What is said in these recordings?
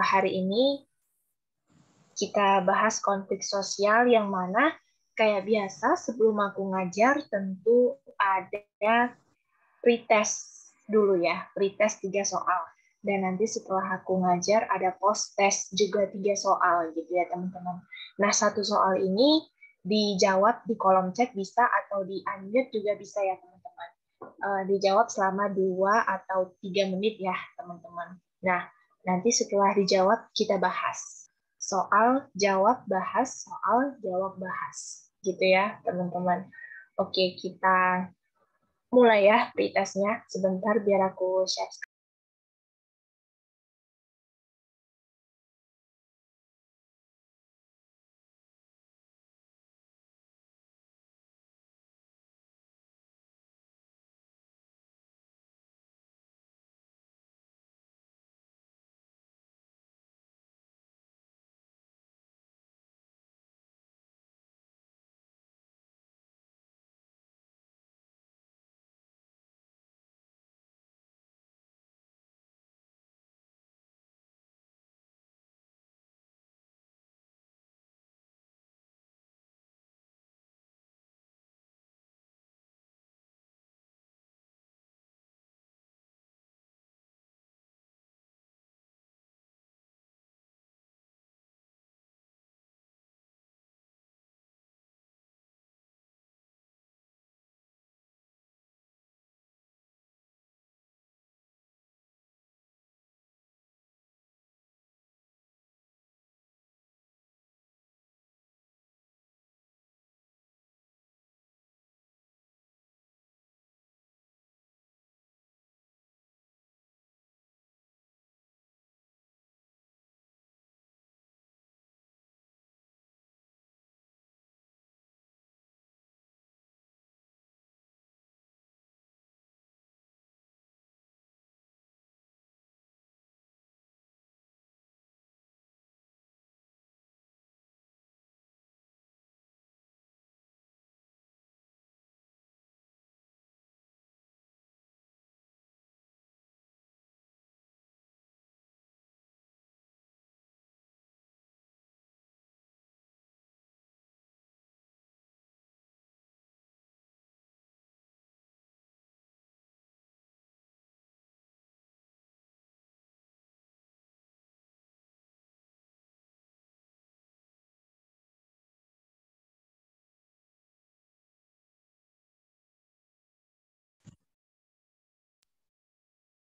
Hari ini kita bahas konflik sosial yang mana kayak biasa sebelum aku ngajar tentu ada pretest dulu ya, pretest 3 soal. Dan nanti setelah aku ngajar ada post test juga 3 soal gitu ya teman-teman. Nah 1 soal ini dijawab di kolom chat bisa atau di unmute juga bisa ya teman-teman. Dijawab selama 2 atau 3 menit ya teman-teman. Nah nanti setelah dijawab kita bahas. Soal jawab bahas, soal jawab bahas. Gitu ya teman-teman. Oke, kita mulai ya pretestnya. Sebentar biar aku share.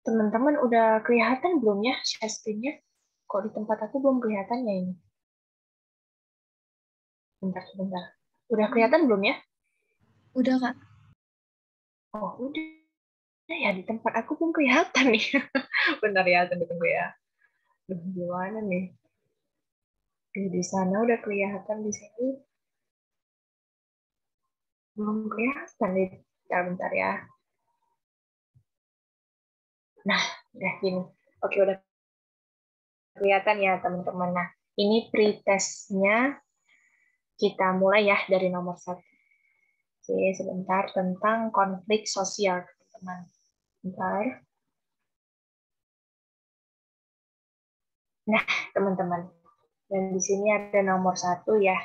Teman-teman udah kelihatan belum ya share screen-nya? Kok di tempat aku belum kelihatan ya ini? Bentar, sebentar. Udah kelihatan belum ya? Udah, Kak. Oh, udah ya, di tempat aku belum kelihatan nih. Bentar ya, tunggu-tunggu ya. Duh, gimana nih? Di sana udah kelihatan, di sini belum kelihatan nih. Bentar ya. Nah, udah gini. Oke, udah kelihatan ya teman-teman. Nah, ini pretestnya kita mulai ya dari nomor 1. Oke, sebentar tentang konflik sosial, teman-teman. Bentar. Nah, teman-teman, dan di sini ada nomor 1 ya.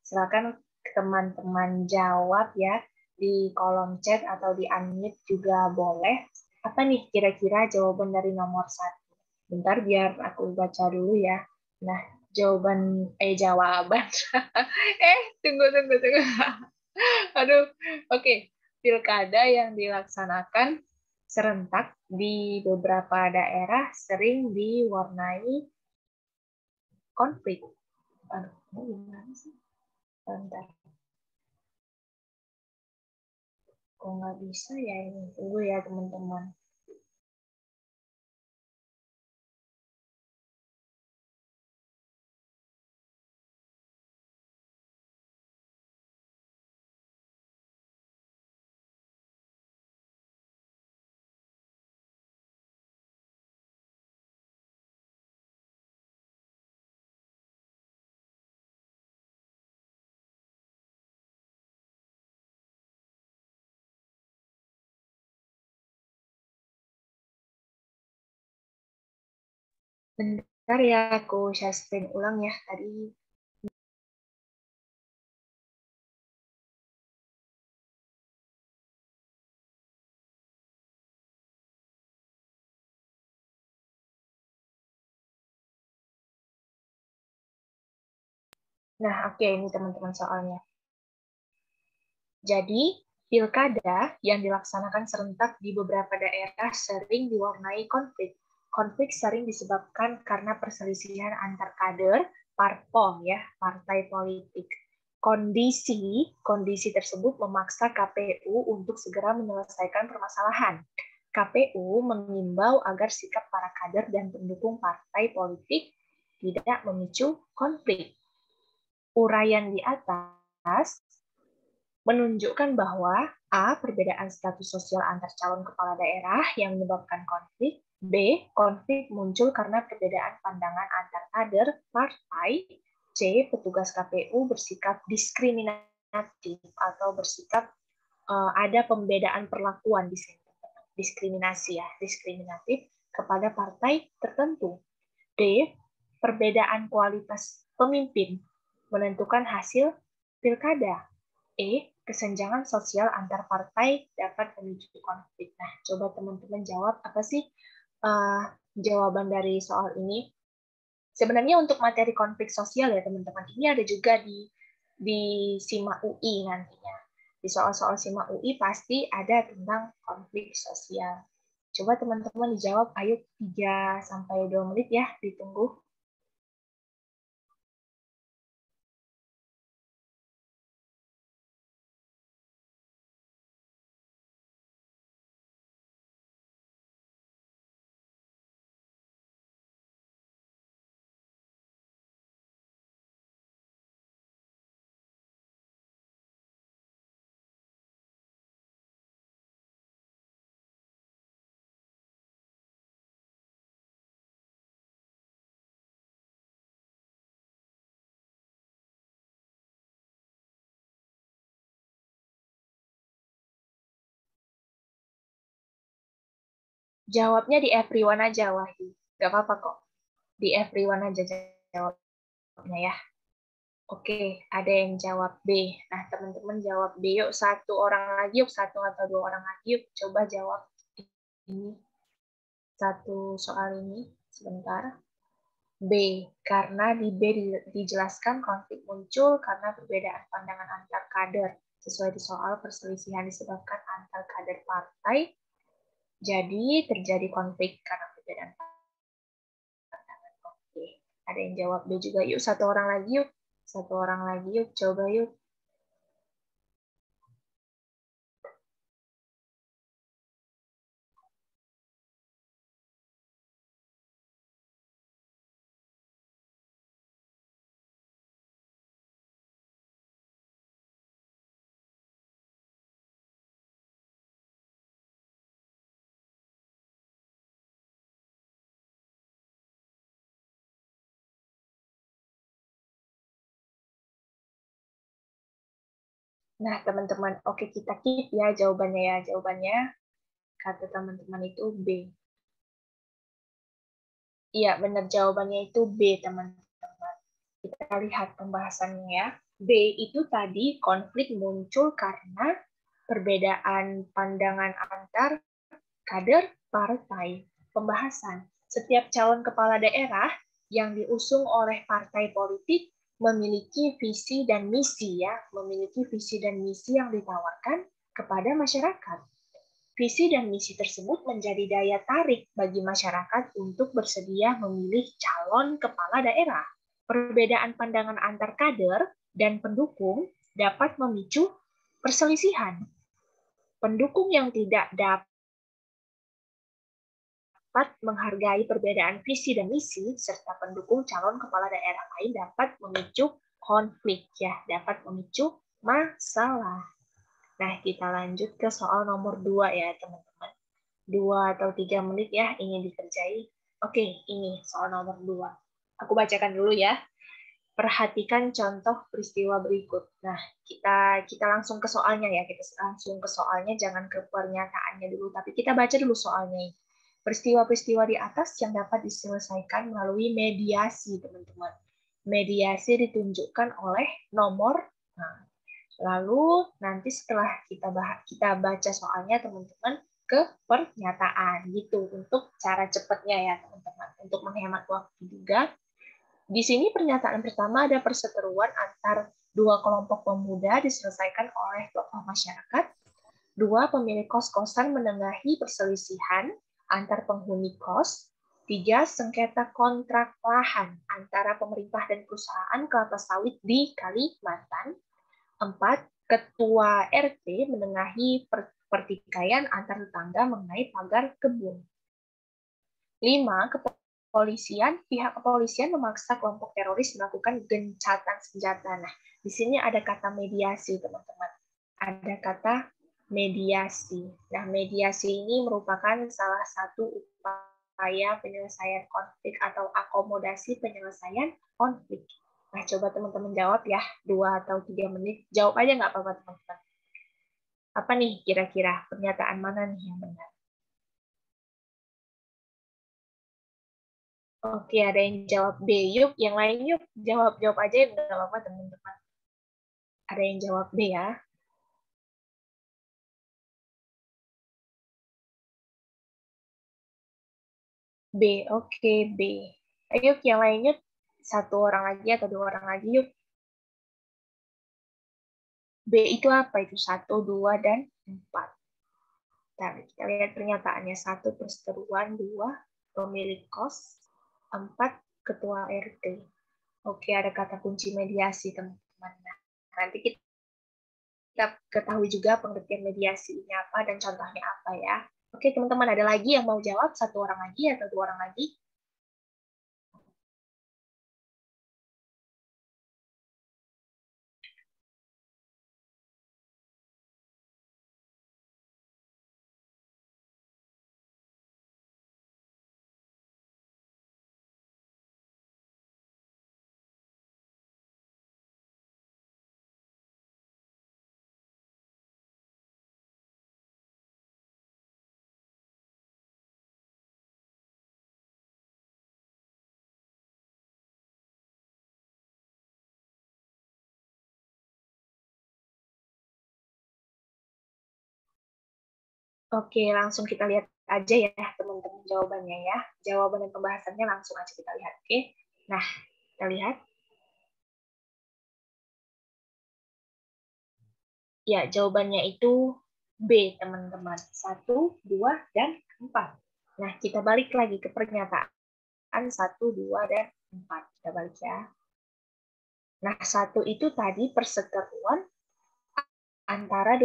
Silakan teman-teman jawab ya di kolom chat atau di unmute juga boleh. Apa nih kira-kira jawaban dari nomor 1? Bentar biar aku baca dulu ya. Nah, jawaban. Tunggu. Aduh, oke. Pilkada yang dilaksanakan serentak di beberapa daerah sering diwarnai konflik. Aduh, ini gimana sih? Bentar. Kok nggak bisa ya ini? Tunggu ya, teman-teman. Bentar ya, aku share screen ulang ya tadi. Nah, oke, ini teman-teman soalnya. Jadi, pilkada yang dilaksanakan serentak di beberapa daerah sering diwarnai konflik. Konflik sering disebabkan karena perselisihan antar kader, parpol ya, partai politik. Kondisi tersebut memaksa KPU untuk segera menyelesaikan permasalahan. KPU mengimbau agar sikap para kader dan pendukung partai politik tidak memicu konflik. Uraian di atas menunjukkan bahwa A. Perbedaan status sosial antar calon kepala daerah yang menyebabkan konflik. B. Konflik muncul karena perbedaan pandangan antar kader, partai. C. Petugas KPU bersikap diskriminatif atau bersikap ada pembedaan perlakuan di sini. Diskriminasi ya, diskriminatif kepada partai tertentu. D. Perbedaan kualitas pemimpin menentukan hasil pilkada. E. Kesenjangan sosial antar partai dapat memicu konflik. Nah, coba teman-teman jawab apa sih jawaban dari soal ini? Sebenarnya untuk materi konflik sosial ya teman-teman, ini ada juga di SIMA UI nantinya. Di soal-soal SIMA UI pasti ada tentang konflik sosial. Coba teman-teman dijawab, ayo 3-2 menit ya, ditunggu. Jawabnya di everyone aja, Wahyu. Gak apa-apa kok. Di everyone aja jawabnya ya. Oke, ada yang jawab B. Nah, teman-teman jawab B. Yuk, satu orang lagi, yuk. Satu atau dua orang lagi, yuk. Coba jawab ini. Satu soal ini. Sebentar. B. Karena di B dijelaskan konflik muncul karena perbedaan pandangan antar kader. Sesuai di soal perselisihan disebabkan antar kader partai. Jadi, terjadi konflik karena perbedaan pandangan. Oke, ada yang jawab B juga. Yuk, satu orang lagi, yuk. Satu orang lagi, yuk. Coba yuk. Nah, teman-teman, oke kita keep ya jawabannya ya. Jawabannya kata teman-teman itu B. Iya, benar jawabannya itu B, teman-teman. Kita lihat pembahasannya ya. B itu tadi konflik muncul karena perbedaan pandangan antar kader partai. Pembahasan. Setiap calon kepala daerah yang diusung oleh partai politik memiliki visi dan misi ya, memiliki visi dan misi yang ditawarkan kepada masyarakat. Visi dan misi tersebut menjadi daya tarik bagi masyarakat untuk bersedia memilih calon kepala daerah. Perbedaan pandangan antar kader dan pendukung dapat memicu perselisihan. Pendukung yang tidak dapat menghargai perbedaan visi dan misi serta pendukung calon kepala daerah lain dapat memicu konflik ya, dapat memicu masalah. Nah, kita lanjut ke soal nomor 2 ya, teman-teman. 2 atau 3 menit ya, ingin dikerjai. Oke, ini soal nomor 2. Aku bacakan dulu ya. Perhatikan contoh peristiwa berikut. Nah, kita langsung ke soalnya ya. Kita langsung ke soalnya, jangan ke pernyataannya dulu. Tapi kita baca dulu soalnya. peristiwa-peristiwa di atas yang dapat diselesaikan melalui mediasi, teman-teman. Mediasi ditunjukkan oleh nomor. Nah, lalu nanti setelah kita baca soalnya, teman-teman, ke pernyataan gitu untuk cara cepatnya ya, teman-teman. Untuk menghemat waktu juga. Di sini pernyataan pertama ada perseteruan antar dua kelompok pemuda diselesaikan oleh tokoh masyarakat. Dua, pemilik kos-kosan menengahi perselisihan antar penghuni kos. Tiga, sengketa kontrak lahan antara pemerintah dan perusahaan kelapa sawit di Kalimantan. Empat, ketua RT menengahi pertikaian antar tetangga mengenai pagar kebun. Lima, pihak kepolisian memaksa kelompok teroris melakukan gencatan senjata. Nah, di sini ada kata mediasi, teman-teman. Ada kata mediasi. Nah, mediasi ini merupakan salah satu upaya penyelesaian konflik atau akomodasi penyelesaian konflik. Nah, coba teman-teman jawab ya, 2 atau 3 menit. Jawab aja nggak apa-apa, teman-teman. Apa nih kira-kira pernyataan mana nih yang benar? Oke, ada yang jawab B. Yuk, yang lain yuk. Jawab aja ya, nggak apa-apa, teman-teman. Ada yang jawab B ya. B, oke, B. Ayo, yang lainnya satu orang lagi atau 2 orang lagi, yuk. B itu apa? Itu 1, 2, dan 4. Nah, kita lihat pernyataannya. 1, perseteruan. 2, pemilik kos. 4, ketua RT. Oke, ada kata kunci mediasi, teman-teman. Nah, nanti kita ketahui juga pengertian mediasi ini apa dan contohnya apa ya. Oke, teman-teman, ada lagi yang mau jawab? 1 orang lagi atau 2 orang lagi? Oke, langsung kita lihat aja ya, teman-teman, jawabannya ya. Jawaban dan pembahasannya langsung aja kita lihat. Oke, nah, kita lihat. Ya, jawabannya itu B, teman-teman. 1, 2, dan 4. Nah, kita balik lagi ke pernyataan 1, 2, dan 4. Kita balik ya. Nah, 1 itu tadi perseteruan antara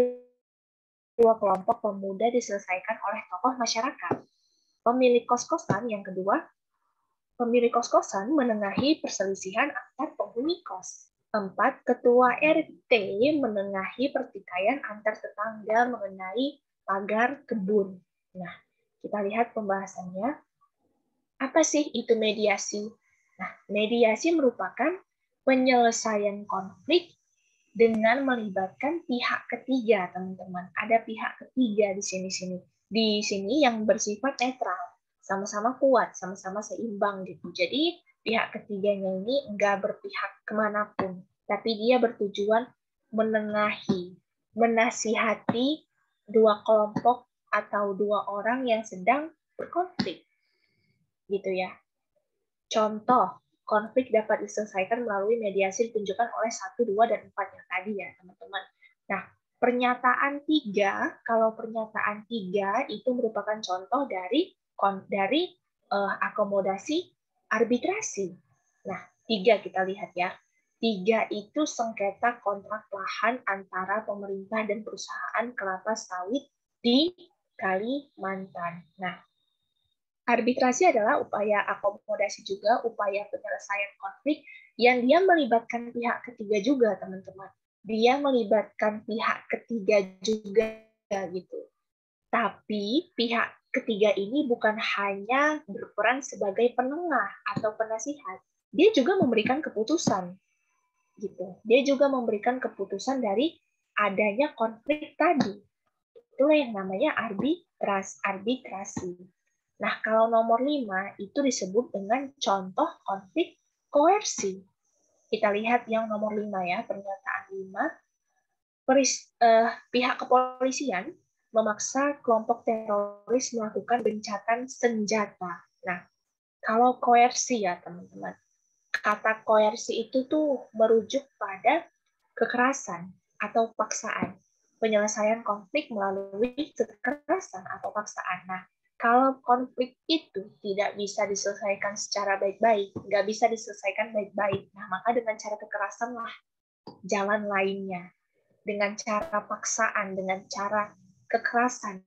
dua kelompok pemuda diselesaikan oleh tokoh masyarakat. Pemilik kos-kosan yang kedua, pemilik kos-kosan menengahi perselisihan antar penghuni kos. 4, ketua RT menengahi pertikaian antar tetangga mengenai pagar kebun. Nah, kita lihat pembahasannya. Apa sih itu mediasi? Nah, mediasi merupakan penyelesaian konflik dengan melibatkan pihak ketiga, teman-teman. Ada pihak ketiga di sini. Di sini yang bersifat netral, sama-sama kuat, sama-sama seimbang gitu. Jadi pihak ketiganya ini enggak berpihak kemanapun, tapi dia bertujuan menengahi, menasihati dua kelompok atau dua orang yang sedang berkonflik, gitu ya. Contoh, konflik dapat diselesaikan melalui mediasi ditunjukkan oleh 1, 2, dan 4 yang tadi ya, teman-teman. Nah, pernyataan 3, kalau pernyataan 3 itu merupakan contoh dari akomodasi arbitrasi. Nah, 3 kita lihat ya. 3 itu sengketa kontrak lahan antara pemerintah dan perusahaan kelapa sawit di Kalimantan. Nah, arbitrasi adalah upaya akomodasi juga, upaya penyelesaian konflik yang dia melibatkan pihak ketiga juga, teman-teman. Dia melibatkan pihak ketiga juga gitu. Tapi pihak ketiga ini bukan hanya berperan sebagai penengah atau penasihat. Dia juga memberikan keputusan gitu. Dia juga memberikan keputusan dari adanya konflik tadi. Itulah yang namanya arbitrasi. Nah, kalau nomor 5 itu disebut dengan contoh konflik koersi. Kita lihat yang nomor 5 ya, pernyataan 5. Pihak kepolisian memaksa kelompok teroris melakukan gencatan senjata. Nah, kalau koersi ya teman-teman, kata koersi itu tuh merujuk pada kekerasan atau paksaan, penyelesaian konflik melalui kekerasan atau paksaan. Nah, kalau konflik itu tidak bisa diselesaikan secara baik-baik, nggak bisa diselesaikan baik-baik, nah maka dengan cara kekerasan lah jalan lainnya. Dengan cara paksaan, dengan cara kekerasan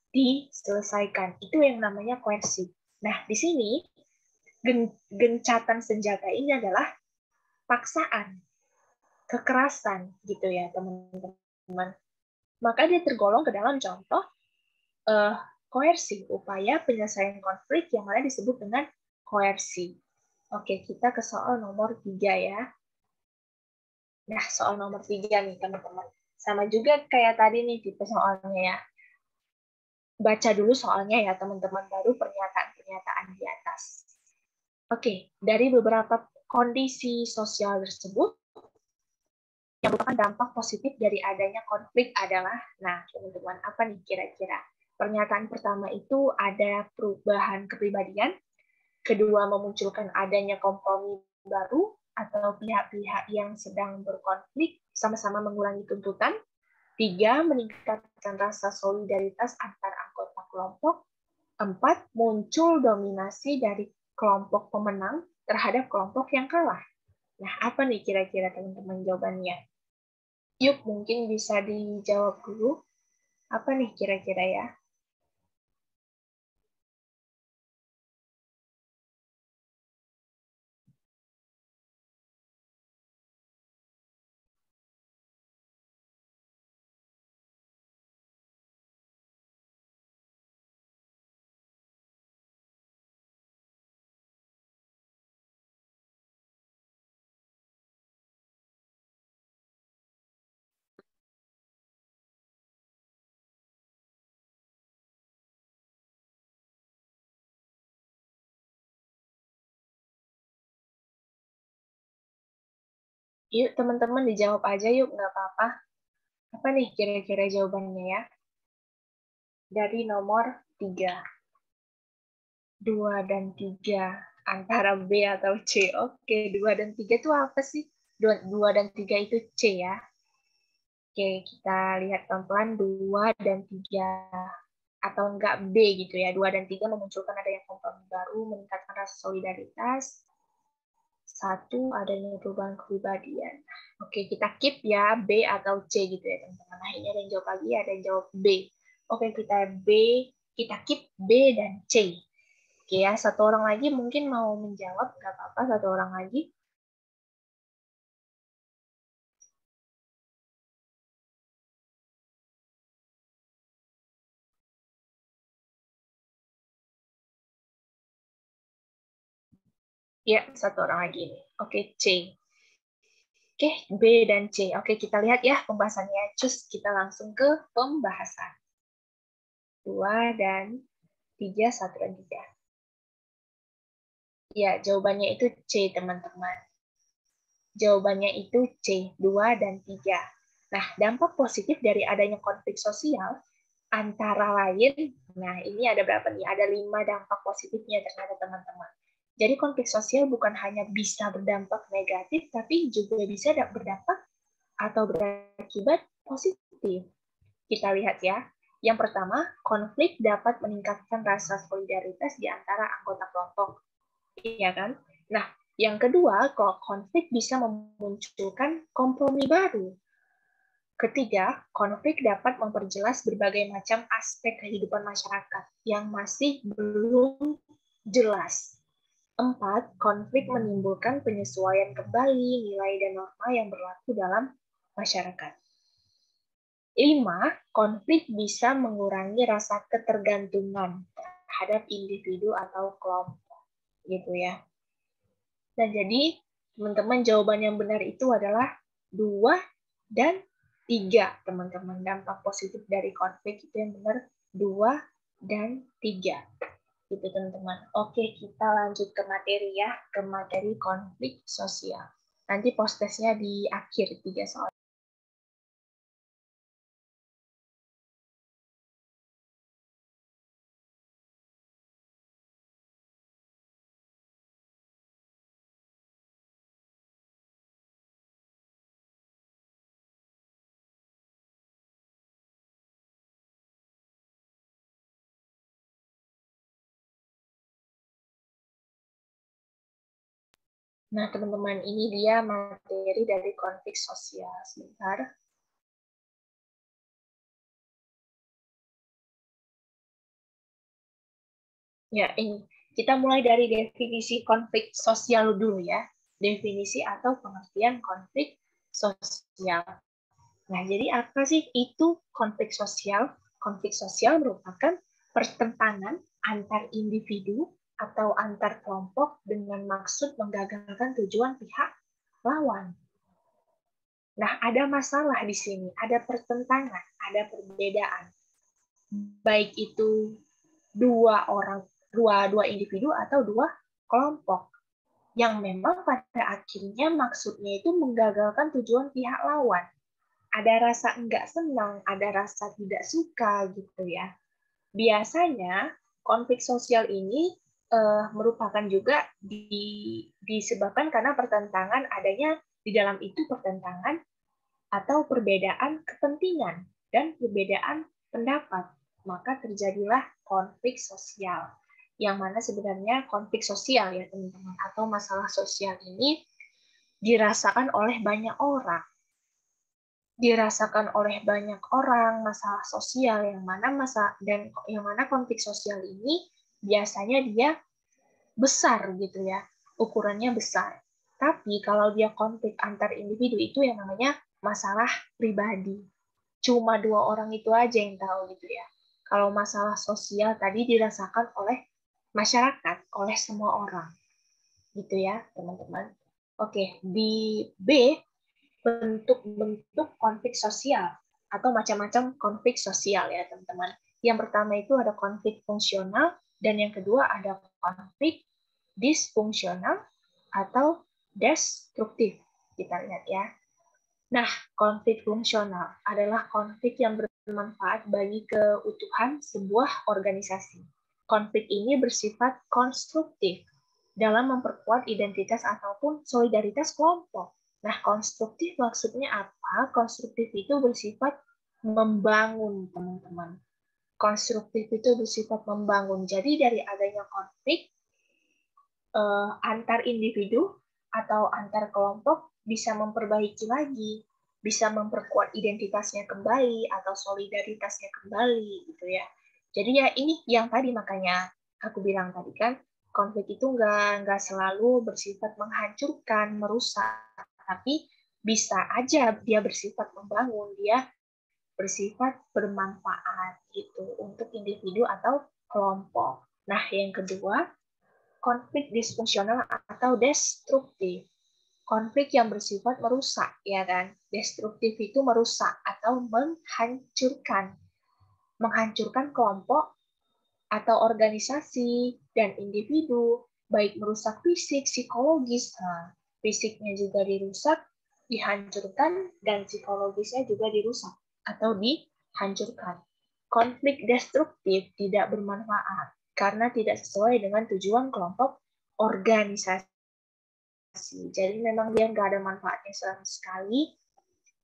diselesaikan. Itu yang namanya koersi. Nah, di sini gencatan senjata ini adalah paksaan, kekerasan gitu ya teman-teman. Maka dia tergolong ke dalam contoh koersi, upaya penyelesaian konflik yang mana disebut dengan koersi. Oke, kita ke soal nomor 3 ya. Nah, soal nomor 3 nih teman-teman. Sama juga kayak tadi nih tipe soalnya ya. Baca dulu soalnya ya teman-teman, baru pernyataan-pernyataan di atas. Oke, dari beberapa kondisi sosial tersebut, yang merupakan dampak positif dari adanya konflik adalah, nah teman-teman, apa nih kira-kira? Pernyataan pertama itu ada perubahan kepribadian, kedua memunculkan adanya kompromi baru, atau pihak-pihak yang sedang berkonflik sama-sama mengurangi tuntutan, 3. Meningkatkan rasa solidaritas antar anggota kelompok, 4. Muncul dominasi dari kelompok pemenang terhadap kelompok yang kalah. Nah, apa nih kira-kira teman-teman jawabannya? Yuk, mungkin bisa dijawab dulu. Apa nih kira-kira ya? Yuk, teman-teman dijawab aja yuk, nggak apa-apa. Apa nih kira-kira jawabannya ya? Dari nomor 3. 2 dan 3. Antara B atau C. Oke, 2 dan 3 itu apa sih? 2 dan 3 itu C ya. Oke, kita lihat pelan-pelan 2 dan 3. Atau enggak B gitu ya. 2 dan 3 memunculkan adanya kompromi baru, meningkatkan rasa solidaritas. 1, adanya perubahan kepribadian. Oke, kita keep ya B atau C gitu ya teman-teman. Nah, ini ada yang jawab lagi, ada yang jawab B. Oke, kita keep B dan C. Oke ya, satu orang lagi mungkin mau menjawab, nggak apa-apa, satu orang lagi. Ya, satu orang lagi. Oke, C. Oke, B dan C. Oke, kita lihat ya pembahasannya. Cus, kita langsung ke pembahasan. 2 dan 3, 1 dan 3. Ya, jawabannya itu C, teman-teman. Jawabannya itu C, 2 dan 3. Nah, dampak positif dari adanya konflik sosial antara lain, nah ini ada berapa nih? Ada 5 dampak positifnya terhadap teman-teman. Jadi konflik sosial bukan hanya bisa berdampak negatif, tapi juga bisa berdampak atau berakibat positif. Kita lihat ya. Yang pertama, konflik dapat meningkatkan rasa solidaritas di antara anggota kelompok. Iya kan? Nah, yang kedua, konflik bisa memunculkan kompromi baru. Ketiga, konflik dapat memperjelas berbagai macam aspek kehidupan masyarakat yang masih belum jelas. 4. Konflik menimbulkan penyesuaian kembali nilai dan norma yang berlaku dalam masyarakat. 5. Konflik bisa mengurangi rasa ketergantungan terhadap individu atau kelompok. Gitu ya. Dan jadi, teman-teman, jawaban yang benar itu adalah 2 dan 3, teman-teman. Dampak positif dari konflik itu yang benar 2 dan 3. Gitu teman-teman. Oke, kita lanjut ke materi ya, ke materi konflik sosial. Nanti post-testnya di akhir 3 soal. Nah, teman-teman, ini dia materi dari konflik sosial. Sebentar. Ya, ini. Kita mulai dari definisi konflik sosial dulu ya. Definisi atau pengertian konflik sosial. Nah, jadi apa sih itu konflik sosial? Konflik sosial merupakan pertentangan antar individu atau antar kelompok dengan maksud menggagalkan tujuan pihak lawan. Nah, ada masalah di sini, ada pertentangan, ada perbedaan. Baik itu dua individu atau dua kelompok yang memang pada akhirnya maksudnya itu menggagalkan tujuan pihak lawan. Ada rasa enggak senang, ada rasa tidak suka gitu ya. Biasanya konflik sosial ini merupakan juga disebabkan karena pertentangan adanya di dalam itu pertentangan atau perbedaan kepentingan dan perbedaan pendapat. Maka terjadilah konflik sosial. Yang mana sebenarnya konflik sosial ya teman-teman atau masalah sosial ini dirasakan oleh banyak orang. Masalah sosial yang mana konflik sosial ini biasanya dia besar gitu ya, ukurannya besar. Tapi kalau dia konflik antar individu itu yang namanya masalah pribadi. Cuma dua orang itu aja yang tahu gitu ya. Kalau masalah sosial tadi dirasakan oleh masyarakat, oleh semua orang. Gitu ya, teman-teman. Oke, di B, bentuk-bentuk konflik sosial atau macam-macam konflik sosial ya, teman-teman. Yang pertama itu ada konflik fungsional dan yang kedua ada konflik disfungsional atau destruktif. Kita lihat ya. Nah, konflik fungsional adalah konflik yang bermanfaat bagi keutuhan sebuah organisasi. Konflik ini bersifat konstruktif dalam memperkuat identitas ataupun solidaritas kelompok. Nah, konstruktif maksudnya apa? Konstruktif itu bersifat membangun, teman-teman. Konstruktif itu bersifat membangun. Jadi dari adanya konflik, antar individu atau antar kelompok bisa memperbaiki lagi, bisa memperkuat identitasnya kembali atau solidaritasnya kembali gitu ya. Jadi ya ini yang tadi makanya aku bilang tadi kan konflik itu nggak selalu bersifat menghancurkan, merusak, tapi bisa aja dia bersifat membangun, dia bersifat bermanfaat gitu untuk individu atau kelompok. Nah, yang kedua, konflik disfungsional atau destruktif. Konflik yang bersifat merusak, ya kan? Destruktif itu merusak atau menghancurkan. Menghancurkan kelompok atau organisasi dan individu, baik merusak fisik, psikologis. Nah, fisiknya juga dirusak, dihancurkan, dan psikologisnya juga dirusak atau dihancurkan. Konflik destruktif tidak bermanfaat karena tidak sesuai dengan tujuan kelompok organisasi. Jadi memang dia nggak ada manfaatnya sama sekali,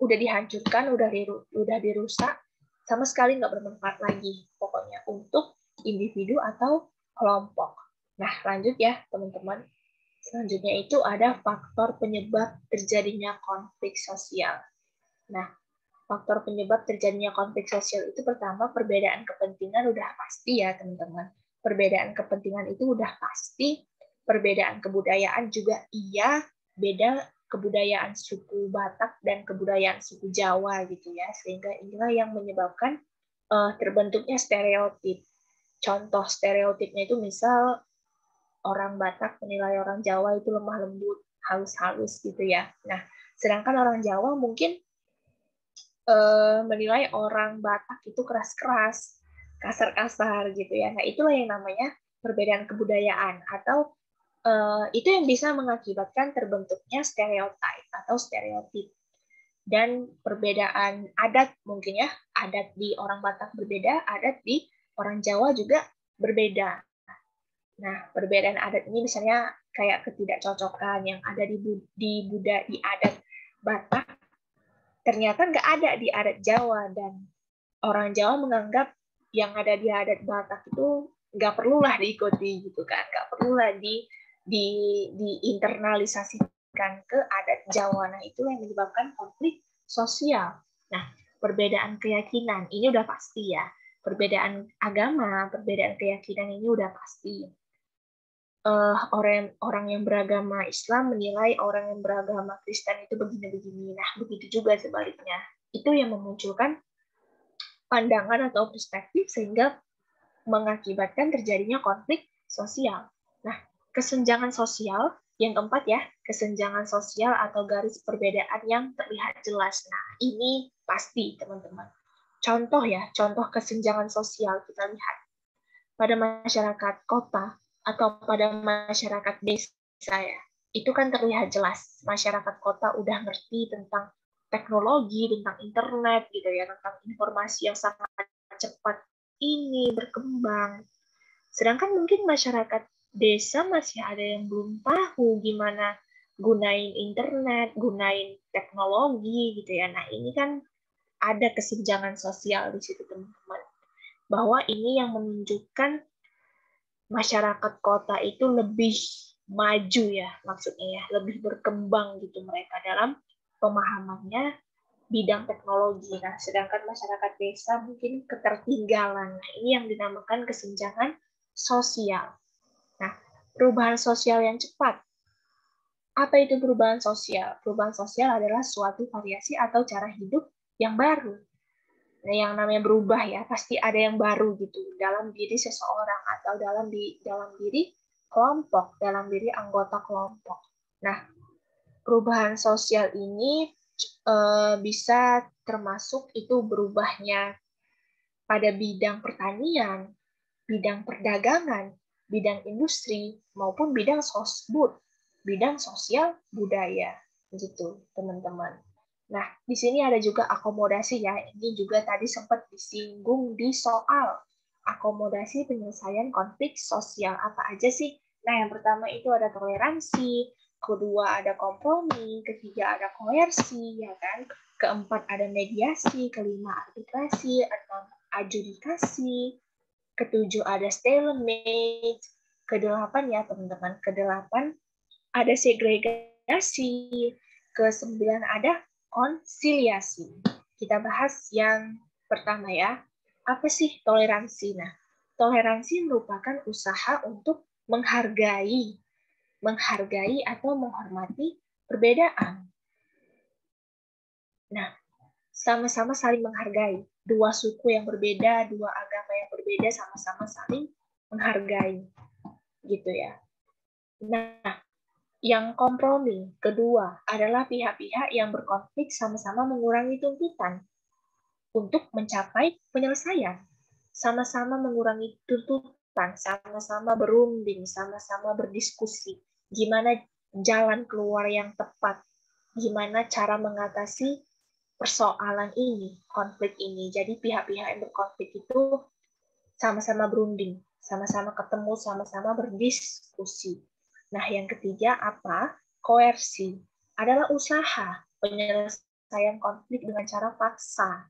udah dihancurkan, udah dirusak, sama sekali nggak bermanfaat lagi pokoknya untuk individu atau kelompok. Nah, lanjut ya teman-teman. Selanjutnya itu ada faktor penyebab terjadinya konflik sosial. Nah, faktor penyebab terjadinya konflik sosial itu pertama perbedaan kepentingan udah pasti ya teman-teman. Perbedaan kepentingan itu udah pasti. Perbedaan kebudayaan juga iya, beda kebudayaan suku Batak dan kebudayaan suku Jawa gitu ya. Sehingga inilah yang menyebabkan terbentuknya stereotip. Contoh stereotipnya itu misal orang Batak menilai orang Jawa itu lemah lembut, halus-halus gitu ya. Nah, sedangkan orang Jawa mungkin menilai orang Batak itu keras-keras, kasar-kasar gitu ya. Nah, itulah yang namanya perbedaan kebudayaan, atau itu yang bisa mengakibatkan terbentuknya stereotip atau stereotip. Dan perbedaan adat mungkin ya, adat di orang Batak berbeda, adat di orang Jawa juga berbeda. Nah, perbedaan adat ini misalnya kayak ketidakcocokan yang ada di adat Batak, ternyata nggak ada di adat Jawa, dan orang Jawa menganggap yang ada di adat Batak itu nggak perlulah diikuti gitu kan, nggak perlulah diinternalisasikan ke adat Jawa. Nah, itu yang menyebabkan konflik sosial. Nah, perbedaan keyakinan ini udah pasti ya. Perbedaan agama, perbedaan keyakinan ini udah pasti. Orang yang beragama Islam menilai orang yang beragama Kristen itu begini-begini. Nah, begitu juga sebaliknya. Itu yang memunculkan pandangan atau perspektif sehingga mengakibatkan terjadinya konflik sosial. Nah, kesenjangan sosial yang keempat ya, kesenjangan sosial atau garis perbedaan yang terlihat jelas. Nah, ini pasti teman-teman. Contoh ya, contoh kesenjangan sosial kita lihat pada masyarakat kota atau pada masyarakat desa ya. Itu kan terlihat jelas. Masyarakat kota udah ngerti tentang teknologi, tentang internet gitu ya, tentang informasi yang sangat cepat ini berkembang. Sedangkan mungkin masyarakat desa masih ada yang belum tahu gimana gunain internet, gunain teknologi gitu ya. Nah, ini kan ada kesenjangan sosial di situ teman-teman. Bahwa ini yang menunjukkan masyarakat kota itu lebih maju ya, maksudnya ya, lebih berkembang gitu mereka dalam pemahamannya bidang teknologi. Nah, sedangkan masyarakat desa mungkin ketertinggalan. Nah, ini yang dinamakan kesenjangan sosial. Nah, perubahan sosial yang cepat. Apa itu perubahan sosial? Perubahan sosial adalah suatu variasi atau cara hidup yang baru. Nah, yang namanya berubah ya, pasti ada yang baru gitu dalam diri seseorang atau dalam diri kelompok, dalam diri anggota kelompok. Nah, perubahan sosial ini bisa termasuk itu berubahnya pada bidang pertanian, bidang perdagangan, bidang industri, maupun bidang sosbud, bidang sosial budaya, gitu teman-teman. Nah, di sini ada juga akomodasi ya, ini juga tadi sempat disinggung di soal akomodasi penyelesaian konflik sosial apa aja sih? Nah, yang pertama itu ada toleransi, kedua ada kompromi, ketiga ada koersi, ya kan? Keempat ada mediasi, kelima arbitrasi, enam adjudikasi, ketujuh ada stalemate, kedelapan ya teman-teman, kedelapan ada segregasi, kesembilan ada konsiliasi. Kita bahas yang pertama ya, apa sih toleransi? Nah, toleransi merupakan usaha untuk menghargai atau menghormati perbedaan. Nah, sama-sama saling menghargai. Dua suku yang berbeda, dua agama yang berbeda sama-sama saling menghargai. Gitu ya. Nah, yang kompromi kedua adalah pihak-pihak yang berkonflik sama-sama mengurangi tuntutan untuk mencapai penyelesaian. Sama-sama mengurangi tuntutan, sama-sama berunding, sama-sama berdiskusi. Gimana jalan keluar yang tepat, gimana cara mengatasi persoalan ini, konflik ini. Jadi pihak-pihak yang berkonflik itu sama-sama berunding, sama-sama ketemu, sama-sama berdiskusi. Nah, yang ketiga apa? Koersi. Adalah usaha penyelesaian konflik dengan cara paksa,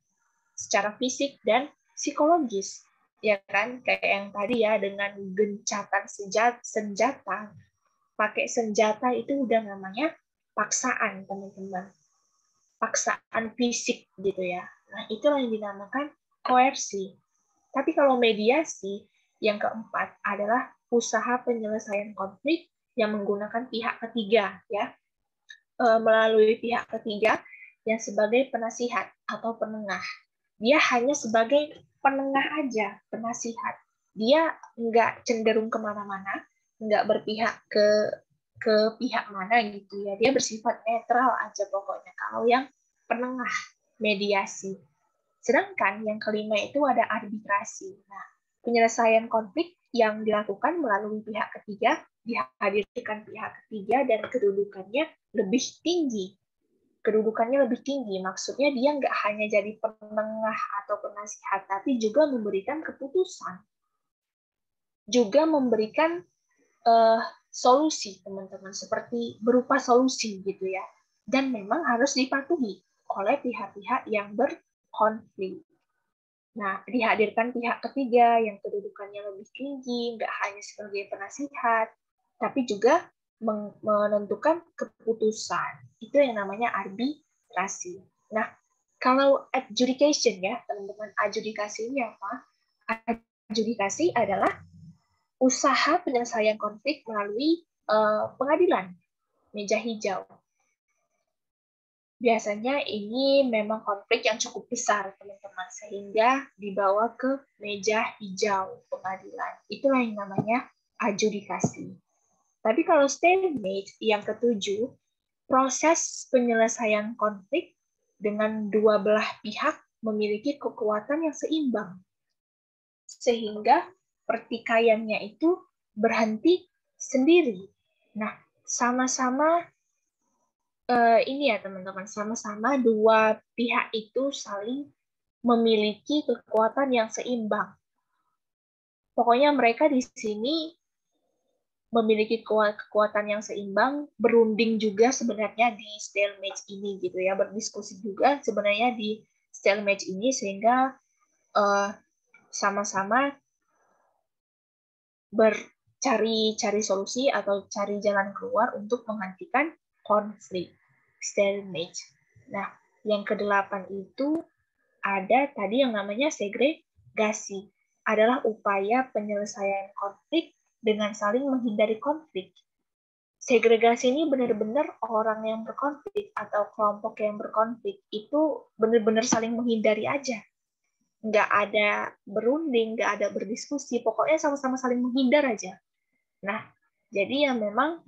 secara fisik dan psikologis. Ya kan? Kayak yang tadi ya, dengan gencatan senjata. Pakai senjata itu udah namanya paksaan, teman-teman. Paksaan fisik gitu ya. Nah, itulah yang dinamakan koersi. Tapi kalau mediasi, yang keempat adalah usaha penyelesaian konflik yang menggunakan pihak ketiga, ya, melalui pihak ketiga yang sebagai penasihat atau penengah. Dia hanya sebagai penengah aja, penasihat. Dia nggak cenderung kemana-mana, nggak berpihak ke pihak mana gitu ya. Dia bersifat netral aja pokoknya. Kalau yang penengah, mediasi. Sedangkan yang kelima itu ada arbitrasi. Nah, penyelesaian konflik yang dilakukan melalui pihak ketiga, dihadirkan pihak ketiga dan kedudukannya lebih tinggi. Kedudukannya lebih tinggi, maksudnya dia nggak hanya jadi penengah atau penasihat, tapi juga memberikan keputusan. Juga memberikan solusi, teman-teman, seperti berupa solusi gitu ya. Dan memang harus dipatuhi oleh pihak-pihak yang berkonflik. Nah, dihadirkan pihak ketiga yang kedudukannya lebih tinggi, nggak hanya sebagai penasihat, tapi juga menentukan keputusan. Itu yang namanya arbitrasi. Nah, kalau adjudication ya, teman-teman, adjudikasi ini apa? Adjudikasi adalah usaha penyelesaian konflik melalui pengadilan, meja hijau. Biasanya ini memang konflik yang cukup besar, teman-teman, sehingga dibawa ke meja hijau pengadilan. Itulah yang namanya adjudikasi. Tapi kalau stalemate yang ketujuh, proses penyelesaian konflik dengan dua belah pihak memiliki kekuatan yang seimbang. Sehingga pertikaiannya itu berhenti sendiri. Nah, sama-sama ini ya teman-teman, sama-sama dua pihak itu saling memiliki kekuatan yang seimbang. Pokoknya mereka di sini memiliki kekuatan yang seimbang, berunding juga sebenarnya di stalemate ini gitu ya, berdiskusi juga sebenarnya di stalemate ini sehingga sama-sama cari solusi atau cari jalan keluar untuk menghentikan konflik, stalemate. Nah, yang kedelapan itu ada tadi yang namanya segregasi, adalah upaya penyelesaian konflik dengan saling menghindari konflik. Segregasi ini benar-benar orang yang berkonflik atau kelompok yang berkonflik itu benar-benar saling menghindari aja. Nggak ada berunding, nggak ada berdiskusi, pokoknya sama-sama saling menghindar aja. Nah, jadi ya memang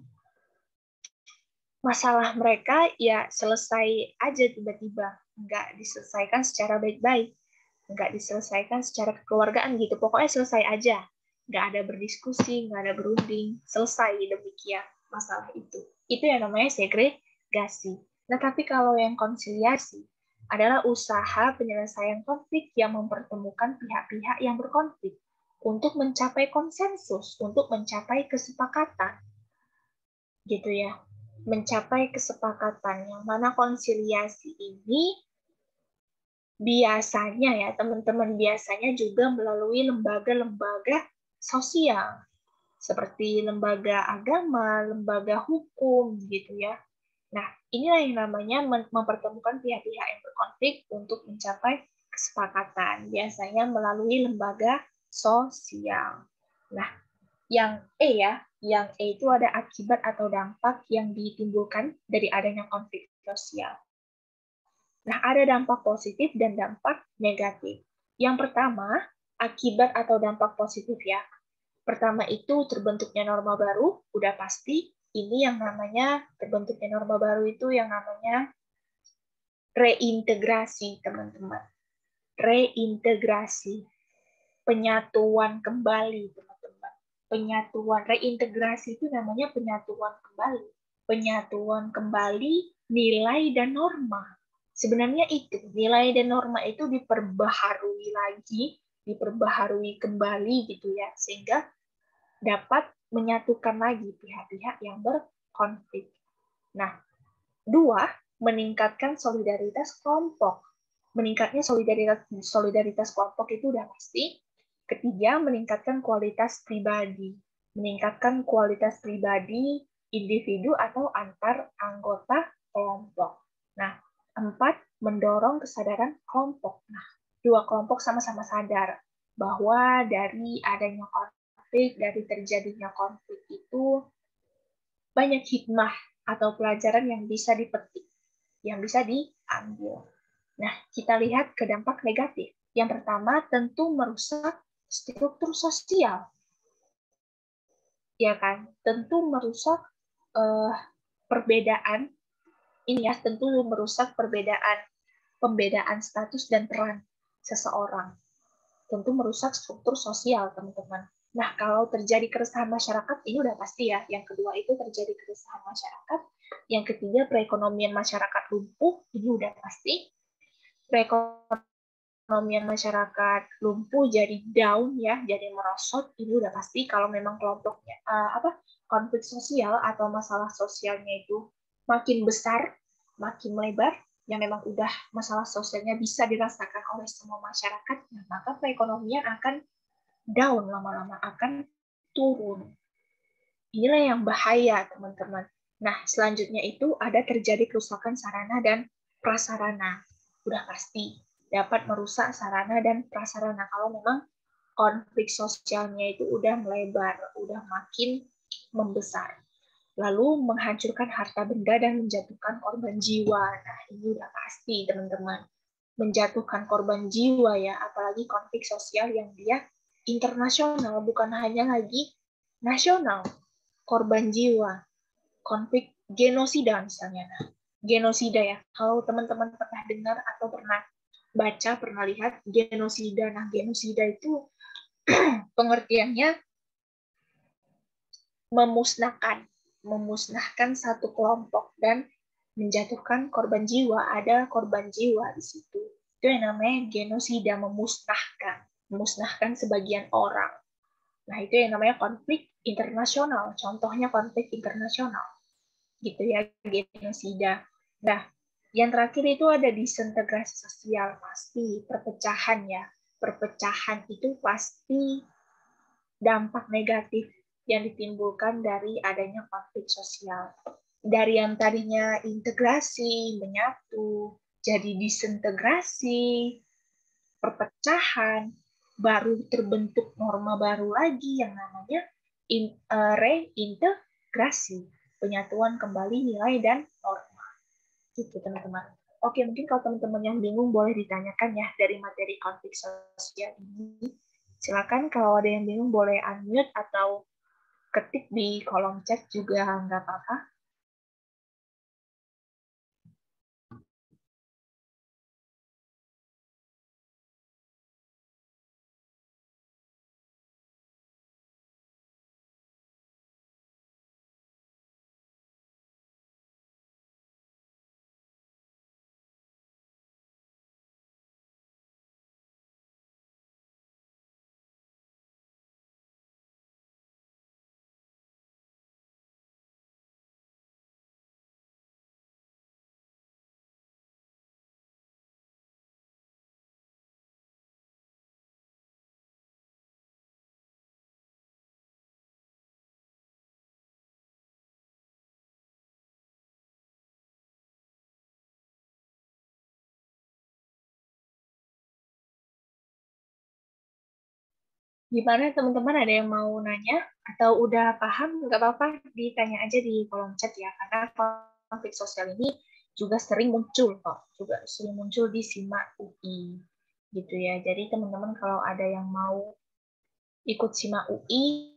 masalah mereka ya selesai aja tiba-tiba, nggak diselesaikan secara baik-baik, nggak diselesaikan secara kekeluargaan gitu, pokoknya selesai aja, nggak ada berdiskusi, nggak ada berunding, selesai demikian masalah itu. Itu yang namanya segregasi. Nah, tapi kalau yang konsiliasi adalah usaha penyelesaian konflik yang mempertemukan pihak-pihak yang berkonflik untuk mencapai konsensus, untuk mencapai kesepakatan. Gitu ya. Mencapai kesepakatan, yang mana konsiliasi ini biasanya ya, teman-teman, biasanya juga melalui lembaga-lembaga sosial, seperti lembaga agama, lembaga hukum, gitu ya. Nah, inilah yang namanya mempertemukan pihak-pihak yang berkonflik untuk mencapai kesepakatan, biasanya melalui lembaga sosial. Nah, yang E ya, yang E itu ada akibat atau dampak yang ditimbulkan dari adanya konflik sosial. Nah, ada dampak positif dan dampak negatif. Yang pertama, akibat atau dampak positif ya. Pertama itu terbentuknya norma baru, udah pasti. Ini yang namanya terbentuknya norma baru itu yang namanya reintegrasi, teman-teman. Reintegrasi. Penyatuan kembali, teman-teman. Penyatuan, reintegrasi itu namanya penyatuan kembali. Penyatuan kembali nilai dan norma. Sebenarnya itu, nilai dan norma itu diperbaharui lagi, diperbaharui kembali gitu ya, sehingga dapat menyatukan lagi pihak-pihak yang berkonflik. Nah, dua, meningkatkan solidaritas kelompok. Meningkatnya solidaritas kelompok itu udah pasti. Ketiga, meningkatkan kualitas pribadi. Meningkatkan kualitas pribadi individu atau antar anggota kelompok. Nah, empat, mendorong kesadaran kelompok. Nah, dua kelompok sama-sama sadar bahwa dari adanya konflik, dari terjadinya konflik itu banyak hikmah atau pelajaran yang bisa dipetik, yang bisa diambil. Nah, kita lihat ke dampak negatif. Yang pertama, tentu merusak struktur sosial. Ya kan? Tentu merusak perbedaan, ini ya, tentu merusak pembedaan status dan peran seseorang. Tentu merusak struktur sosial, teman-teman. Nah, kalau terjadi keresahan masyarakat, ini udah pasti ya. Yang kedua itu terjadi keresahan masyarakat. Yang ketiga, perekonomian masyarakat lumpuh. Ini udah pasti. Perekonomian masyarakat lumpuh jadi down ya, jadi merosot. Ini udah pasti kalau memang kelompoknya konflik sosial atau masalah sosialnya itu makin besar, makin melebar, yang memang udah masalah sosialnya bisa dirasakan oleh semua masyarakat, maka perekonomian akan down lama-lama, akan turun. Inilah yang bahaya, teman-teman. Nah, selanjutnya itu ada terjadi kerusakan sarana dan prasarana. Udah pasti dapat merusak sarana dan prasarana kalau memang konflik sosialnya itu udah melebar, udah makin membesar. Lalu menghancurkan harta benda dan menjatuhkan korban jiwa. Nah, ini udah pasti, teman-teman. Menjatuhkan korban jiwa ya, apalagi konflik sosial yang dia internasional, bukan hanya lagi nasional. Korban jiwa, konflik genosida misalnya. Nah, genosida ya, kalau teman-teman pernah dengar atau pernah baca, pernah lihat genosida. Nah, genosida itu pengertiannya memusnahkan satu kelompok dan menjatuhkan korban jiwa. Ada korban jiwa di situ. Itu yang namanya genosida, memusnahkan sebagian orang. Nah, itu yang namanya konflik internasional. Contohnya konflik internasional. Gitu ya, genosida. Nah, yang terakhir itu ada disintegrasi sosial, pasti perpecahan ya. Perpecahan itu pasti dampak negatif yang ditimbulkan dari adanya konflik sosial. Dari yang tadinya integrasi, menyatu, jadi disintegrasi, perpecahan, baru terbentuk norma baru lagi yang namanya reintegrasi, penyatuan kembali nilai dan norma. Gitu, teman-teman. Oke, mungkin kalau teman-teman yang bingung boleh ditanyakan ya dari materi konflik sosial ini. Silakan kalau ada yang bingung boleh unmute atau ketik di kolom chat juga nggak apa-apa. Gimana teman-teman, ada yang mau nanya atau udah paham? Nggak apa-apa, ditanya aja di kolom chat ya, karena konflik sosial ini juga sering muncul kok, juga sering muncul di SIMA UI gitu ya. Jadi teman-teman kalau ada yang mau ikut SIMA UI,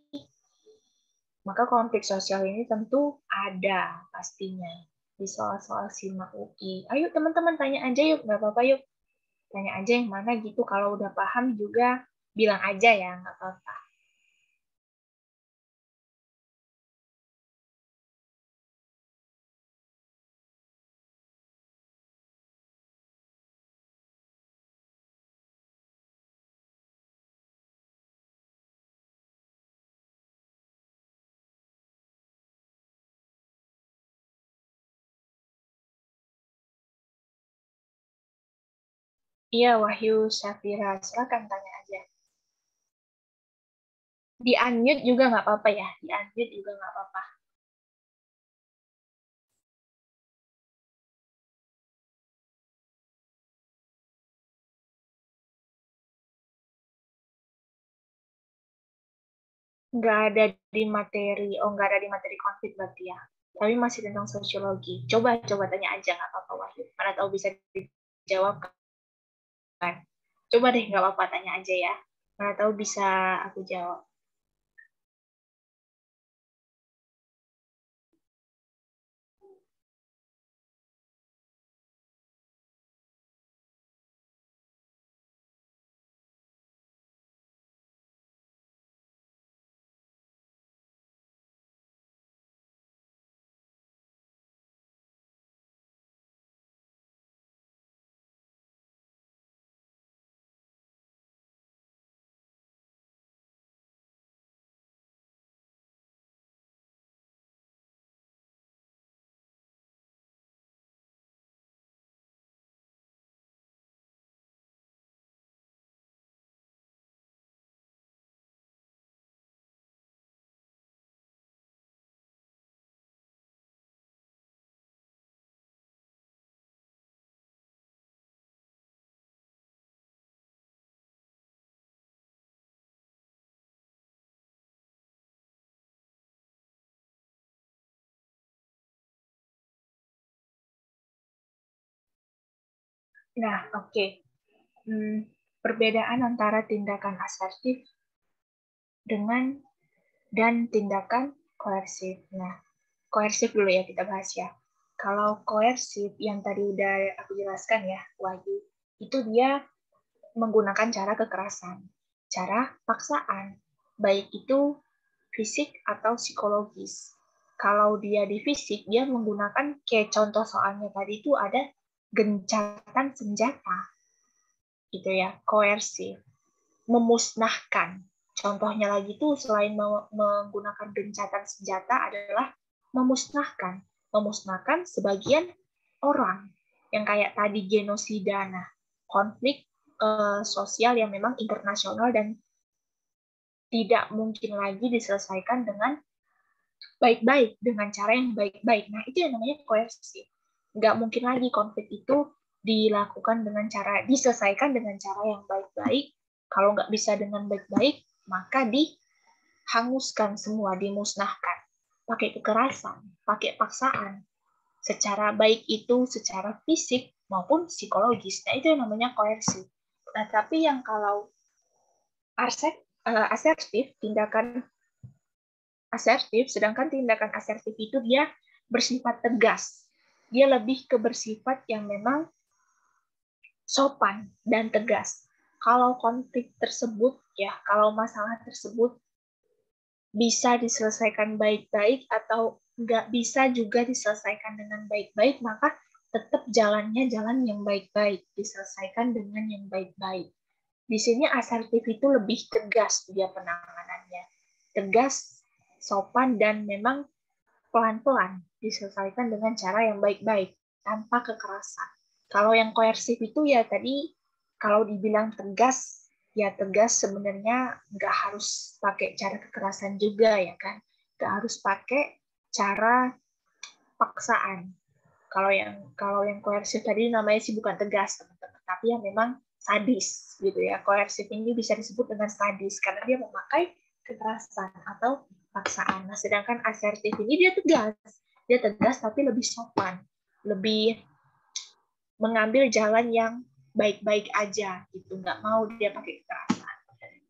maka konflik sosial ini tentu ada pastinya di soal-soal SIMA UI. Ayo teman-teman tanya aja yuk, nggak apa-apa yuk. Tanya aja yang mana gitu, kalau udah paham juga bilang aja ya, nggak apa-apa. Iya, Wahyu Syafira, silakan tanya aja. Di unmute juga nggak apa-apa ya, di unmute juga nggak apa-apa. Nggak ada di materi, oh nggak ada di materi konflik berarti ya. Tapi masih tentang sosiologi. Coba tanya aja, nggak apa-apa Wahyu. Mana tahu bisa dijawab kan. Coba deh, nggak apa-apa, tanya aja ya. Mana tahu bisa aku jawab. Nah, oke. Perbedaan antara tindakan asertif dengan dan tindakan koersif. Nah, koersif dulu ya kita bahas ya. Kalau koersif yang tadi udah aku jelaskan ya, Wahyu, itu dia menggunakan cara kekerasan, cara paksaan, baik itu fisik atau psikologis. Kalau dia di fisik, dia menggunakan kayak contoh soalnya tadi itu ada gencatan senjata, gitu ya, koersif, memusnahkan. Contohnya lagi tuh selain menggunakan gencatan senjata adalah memusnahkan, memusnahkan sebagian orang yang kayak tadi genosida. Nah, konflik sosial yang memang internasional dan tidak mungkin lagi diselesaikan dengan baik-baik, dengan cara yang baik-baik. Nah, itu yang namanya koersif. Nggak mungkin lagi konflik itu dilakukan dengan cara, diselesaikan dengan cara yang baik-baik. Kalau nggak bisa dengan baik-baik, maka dihanguskan semua, dimusnahkan. Pakai kekerasan, pakai paksaan. Secara baik itu secara fisik maupun psikologis. Nah, itu yang namanya koersif. Nah, tapi yang kalau asertif, tindakan asertif, sedangkan tindakan asertif itu dia bersifat tegas. Dia lebih ke bersifat yang memang sopan dan tegas. Kalau konflik tersebut, ya, kalau masalah tersebut bisa diselesaikan baik-baik atau nggak bisa juga diselesaikan dengan baik-baik, maka tetap jalannya jalan yang baik-baik, diselesaikan dengan yang baik-baik. Di sini asertif itu lebih tegas dia penanganannya. Tegas, sopan, dan memang pelan-pelan diselesaikan dengan cara yang baik-baik tanpa kekerasan. Kalau yang koersif itu ya tadi kalau dibilang tegas ya tegas sebenarnya nggak harus pakai cara kekerasan juga ya kan, nggak harus pakai cara paksaan. Kalau yang koersif tadi namanya sih bukan tegas teman-teman, tapi yang memang sadis gitu ya. Koersif ini bisa disebut dengan sadis karena dia memakai kekerasan atau paksaan. Nah, sedangkan asertif ini dia tegas tapi lebih sopan, lebih mengambil jalan yang baik-baik aja gitu, nggak mau dia pakai kekerasan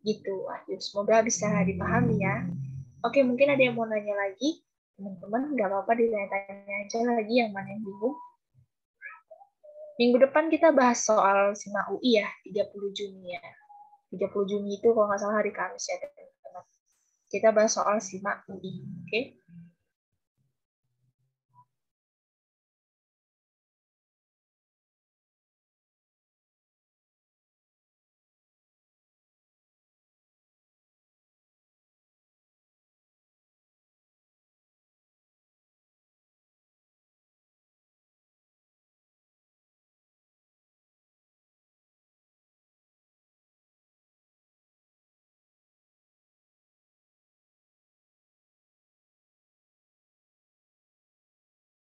gitu. Aduh, semoga bisa dipahami ya. Oke, mungkin ada yang mau nanya lagi, teman-teman nggak apa-apa ditanya-tanya aja lagi yang mana yang bingung. Minggu depan kita bahas soal SIMA UI ya, 30 Juni ya. 30 Juni itu kalau nggak salah hari Kamis ya, teman-teman. Kita bahas soal SIMA UI, oke?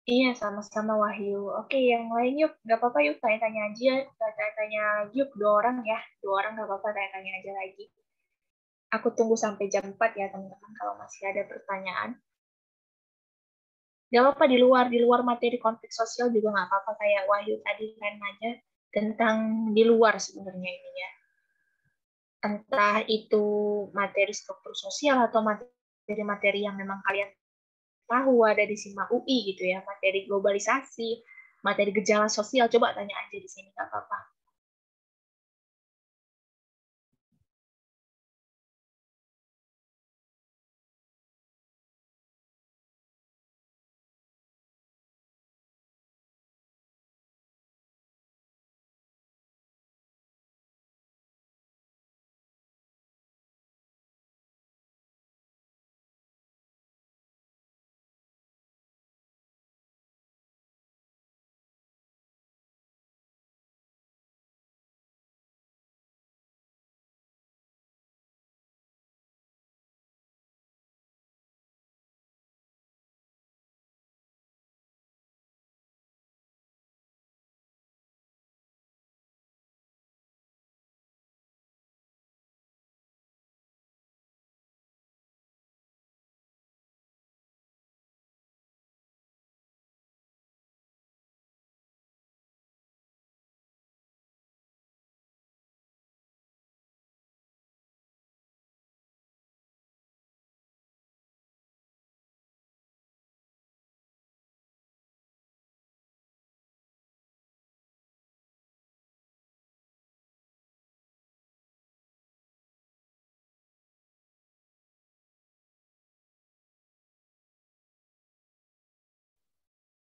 Iya, sama-sama Wahyu. Oke, yang lain yuk. Nggak apa-apa yuk, tanya-tanya aja. Tanya-tanya lagi yuk, 2 orang ya. 2 orang nggak apa-apa, tanya-tanya aja lagi. Aku tunggu sampai jam 4 ya, teman-teman, kalau masih ada pertanyaan. Nggak apa-apa di luar materi konflik sosial juga nggak apa-apa. Kayak Wahyu tadi kan nanya tentang di luar sebenarnya ini ya. Entah itu materi struktur sosial atau materi-materi yang memang kalian tahu ada di SIMA UI gitu ya, materi globalisasi, materi gejala sosial, coba tanya aja di sini, nggak apa-apa.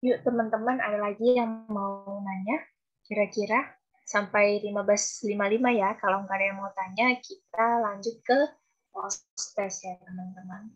Yuk teman-teman, ada lagi yang mau nanya? Kira-kira sampai 15.55 ya. Kalau nggak ada yang mau tanya, kita lanjut ke post-tes ya teman-teman.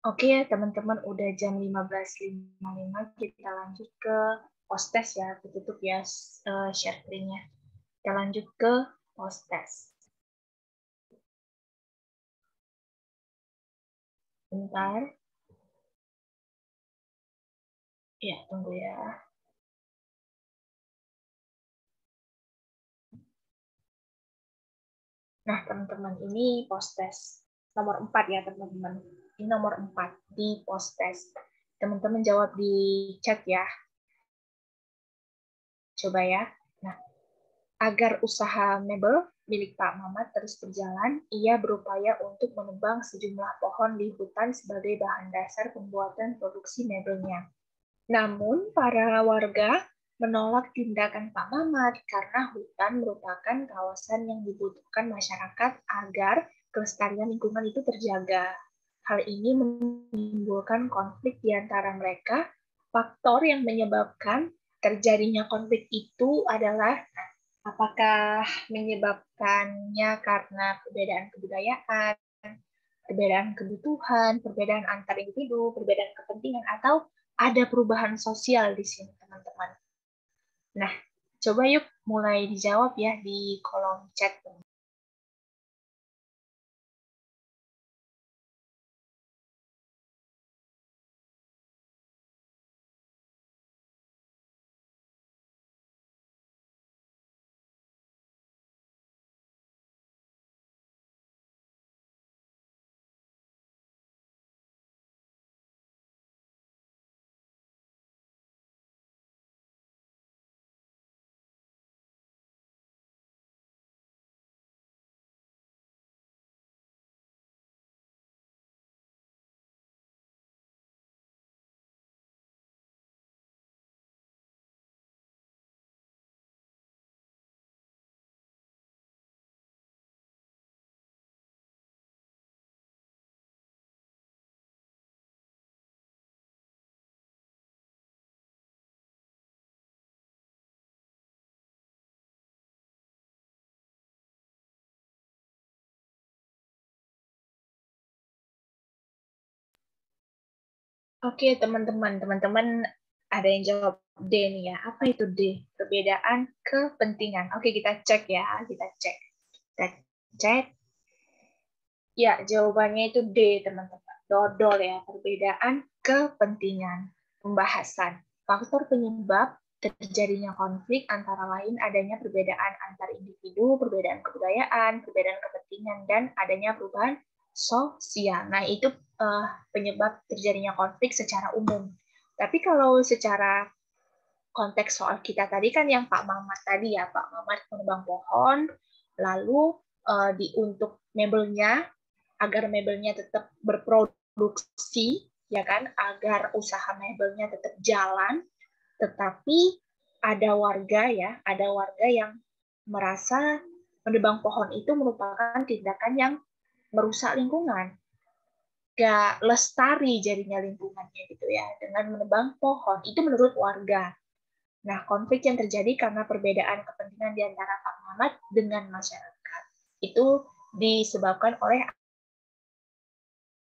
Oke ya teman-teman, udah jam 15.55, kita lanjut ke post-tes ya. Tutup ya share screen-nya. Kita lanjut ke post-tes. Bentar. Ya, tunggu ya. Nah, teman-teman, ini post-tes nomor 4 ya, teman-teman. Ini nomor 4 di post-tes. Teman-teman jawab di chat ya. Coba ya. Nah, agar usaha mebel milik Pak Mamat terus berjalan, ia berupaya untuk menebang sejumlah pohon di hutan sebagai bahan dasar pembuatan produksi mebelnya. Namun, para warga menolak tindakan Pak Mamat karena hutan merupakan kawasan yang dibutuhkan masyarakat agar kelestarian lingkungan itu terjaga. Hal ini menimbulkan konflik di antara mereka. Faktor yang menyebabkan terjadinya konflik itu adalah apakah menyebabkannya karena perbedaan kebudayaan, perbedaan kebutuhan, perbedaan antar individu, perbedaan kepentingan, atau ada perubahan sosial di sini, teman-teman. Nah, coba yuk mulai dijawab ya di kolom chat. Oke, teman-teman. Teman-teman ada yang jawab D nih ya. Apa itu D? Perbedaan kepentingan. Oke, kita cek ya. Kita cek. Kita cek. Ya, jawabannya itu D, teman-teman. Dodol ya, perbedaan kepentingan. Pembahasan. Faktor penyebab terjadinya konflik antara lain adanya perbedaan antar individu, perbedaan kebudayaan, perbedaan kepentingan, dan adanya perubahan sosial. Nah, itu penyebab terjadinya konflik secara umum. Tapi kalau secara konteks soal kita tadi kan yang Pak Mamat tadi ya, Pak Mamat menebang pohon, lalu untuk mebelnya, agar mebelnya tetap berproduksi, ya kan, agar usaha mebelnya tetap jalan, tetapi ada warga yang merasa menebang pohon itu merupakan tindakan yang merusak lingkungan, gak lestari jadinya lingkungannya gitu ya, dengan menebang pohon, itu menurut warga. Nah, konflik yang terjadi karena perbedaan kepentingan di antara Pak Muhammad dengan masyarakat. Itu disebabkan oleh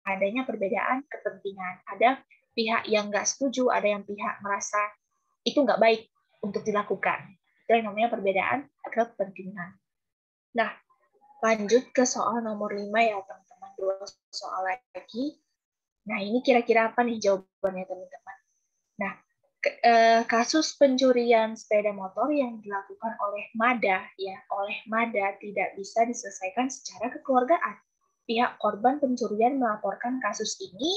adanya perbedaan kepentingan. Ada pihak yang nggak setuju, ada yang pihak merasa itu nggak baik untuk dilakukan. Itu yang namanya perbedaan kepentingan. Nah, lanjut ke soal nomor 5 ya, teman-teman. 2 soal lagi. Nah, ini kira-kira apa nih jawabannya, teman-teman? Nah, kasus pencurian sepeda motor yang dilakukan oleh Mada tidak bisa diselesaikan secara kekeluargaan. Pihak korban pencurian melaporkan kasus ini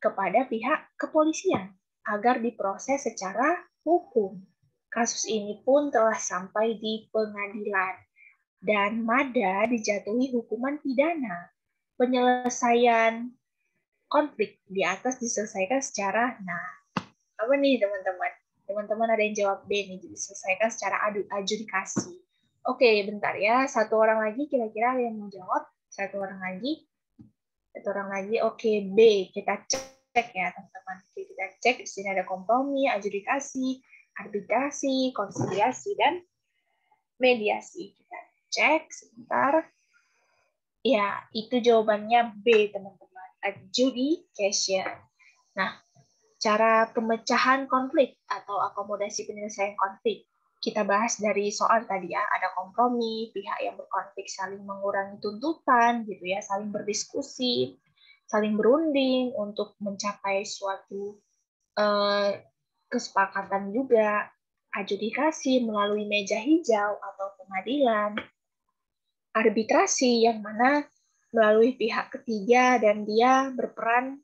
kepada pihak kepolisian agar diproses secara hukum. Kasus ini pun telah sampai di pengadilan dan Mada dijatuhi hukuman pidana. Penyelesaian konflik di atas diselesaikan secara apa nih teman-teman? Teman-teman ada yang jawab B nih, diselesaikan secara adjudikasi. Oke, bentar ya. Satu orang lagi kira-kira yang mau jawab. Satu orang lagi. Oke, B. Kita cek ya, teman-teman. Kita cek. Di sini ada kompromi, adjudikasi, arbitrasi, konsiliasi, dan mediasi. Kita cek sebentar. Ya, itu jawabannya B, teman-teman. Adjudication. Nah, cara pemecahan konflik atau akomodasi penyelesaian konflik. Kita bahas dari soal tadi ya, ada kompromi, pihak yang berkonflik saling mengurangi tuntutan, gitu ya, saling berdiskusi, saling berunding untuk mencapai suatu kesepakatan juga, adjudikasi melalui meja hijau atau pengadilan, arbitrasi yang mana melalui pihak ketiga dan dia berperan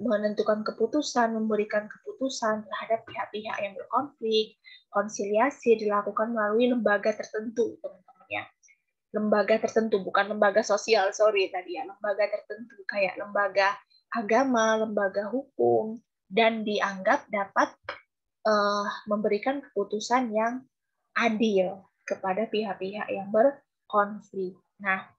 menentukan keputusan, memberikan keputusan terhadap pihak-pihak yang berkonflik. Konsiliasi dilakukan melalui lembaga tertentu, teman-teman ya. Lembaga tertentu, bukan lembaga sosial, sorry tadi ya. Lembaga tertentu kayak lembaga agama, lembaga hukum, dan dianggap dapat memberikan keputusan yang adil kepada pihak-pihak yang berkonflik. Nah,